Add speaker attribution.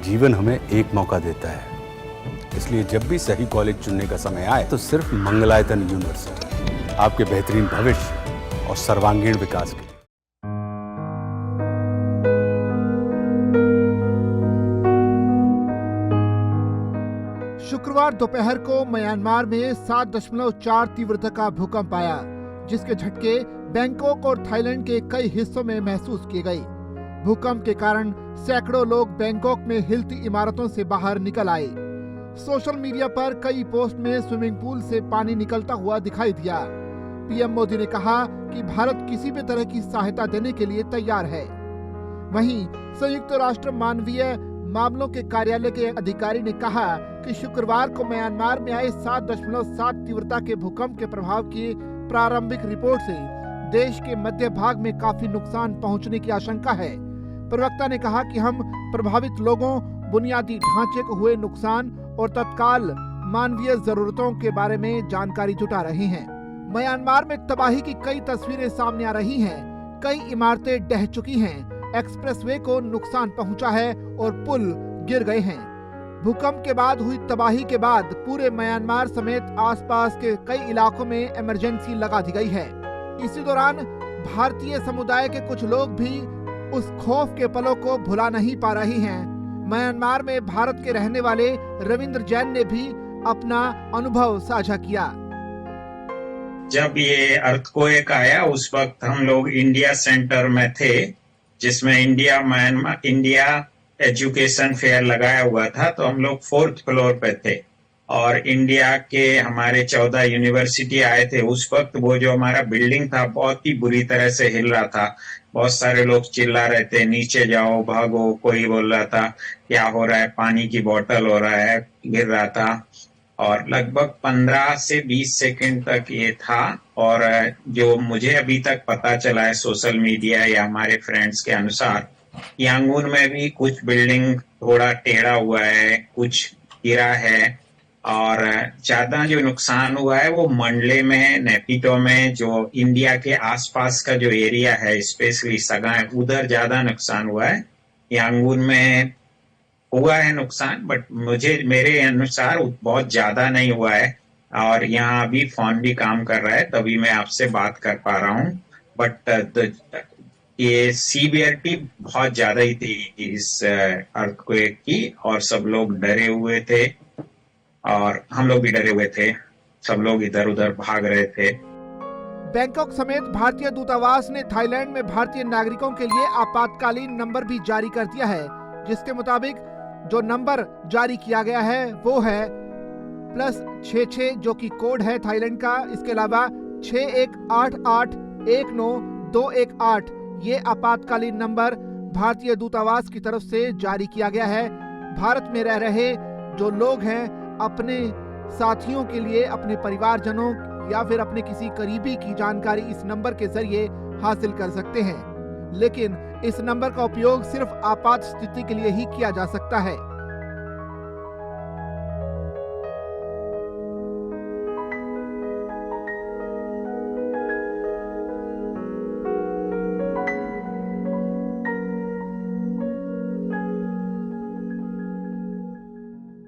Speaker 1: जीवन हमें एक मौका देता है, इसलिए जब भी सही कॉलेज चुनने का समय आए तो सिर्फ मंगलायतन यूनिवर्सिटी आपके बेहतरीन भविष्य और सर्वांगीण विकास के लिए।
Speaker 2: शुक्रवार दोपहर को म्यांमार में 7.4 तीव्रता का भूकंप आया, जिसके झटके बैंकॉक और थाईलैंड के कई हिस्सों में महसूस किए गए। भूकंप के कारण सैकड़ों लोग बैंकॉक में हिलती इमारतों से बाहर निकल आए। सोशल मीडिया पर कई पोस्ट में स्विमिंग पूल से पानी निकलता हुआ दिखाई दिया। पीएम मोदी ने कहा कि भारत किसी भी तरह की सहायता देने के लिए तैयार है। वहीं संयुक्त राष्ट्र मानवीय मामलों के कार्यालय के अधिकारी ने कहा कि शुक्रवार को म्यांमार में आए 7.7 तीव्रता के भूकंप के प्रभाव की प्रारंभिक रिपोर्ट से देश के मध्य भाग में काफी नुकसान पहुंचने की आशंका है। प्रवक्ता ने कहा कि हम प्रभावित लोगों, बुनियादी ढांचे को हुए नुकसान और तत्काल मानवीय जरूरतों के बारे में जानकारी जुटा रहे हैं। म्यांमार में तबाही की कई तस्वीरें सामने आ रही हैं। कई इमारतें ढह चुकी हैं, एक्सप्रेसवे को नुकसान पहुंचा है और पुल गिर गए हैं। भूकंप के बाद हुई तबाही के बाद पूरे म्यांमार समेत आसपास के कई इलाकों में इमरजेंसी लगा दी गई है। इसी दौरान भारतीय समुदाय के कुछ लोग भी उस खौफ के पलों को भुला नहीं पा रहे हैं। म्यांमार में भारत के रहने वाले रविंद्र जैन ने भी अपना अनुभव साझा किया।
Speaker 3: जब ये अर्थक्वेक आया उस वक्त हम लोग इंडिया सेंटर में थे, जिसमें इंडिया एजुकेशन फेयर लगाया हुआ था। तो हम लोग 4th फ्लोर पे थे और इंडिया के हमारे 14 यूनिवर्सिटी आए थे। उस वक्त वो जो हमारा बिल्डिंग था बहुत ही बुरी तरह से हिल रहा था। बहुत सारे लोग चिल्ला रहे थे, नीचे जाओ, भागो। कोई बोल रहा था क्या हो रहा है, पानी की बोतल हो रहा है, गिर रहा था। और लगभग 15 से 20 सेकंड तक ये था। और जो मुझे अभी तक पता चला है सोशल मीडिया या हमारे फ्रेंड्स के अनुसार, यांगून में भी कुछ बिल्डिंग थोड़ा टेढ़ा हुआ है, कुछ गिरा है। और ज्यादा जो नुकसान हुआ है वो मंडले में, नेपितो में, जो इंडिया के आसपास का जो एरिया है, स्पेशली सगाई, उधर ज्यादा नुकसान हुआ है। यांगून में हुआ है नुकसान, बट मेरे अनुसार बहुत ज्यादा नहीं हुआ है। और यहाँ अभी फोन भी काम कर रहा है, तभी मैं आपसे बात कर पा रहा हूँ। बट ये सीवियरिटी बहुत ज्यादा ही थी इस अर्थक्वेक की, और सब लोग डरे हुए थे और हम लोग भी डरे हुए थे। सब लोग इधर उधर भाग रहे थे।
Speaker 2: बैंकॉक समेत भारतीय दूतावास ने थाईलैंड में भारतीय नागरिकों के लिए आपातकालीन नंबर भी जारी कर दिया है, जिसके मुताबिक जो नंबर जारी किया गया है वो है +66 जो कि कोड है थाईलैंड का। इसके अलावा 6188192218 ये आपातकालीन नंबर भारतीय दूतावास की तरफ से जारी किया गया है। भारत में रह रहे जो लोग हैं अपने साथियों के लिए, अपने परिवारजनों या फिर अपने किसी करीबी की जानकारी इस नंबर के जरिए हासिल कर सकते हैं, लेकिन इस नंबर का उपयोग सिर्फ आपात स्थिति के लिए ही किया जा सकता है।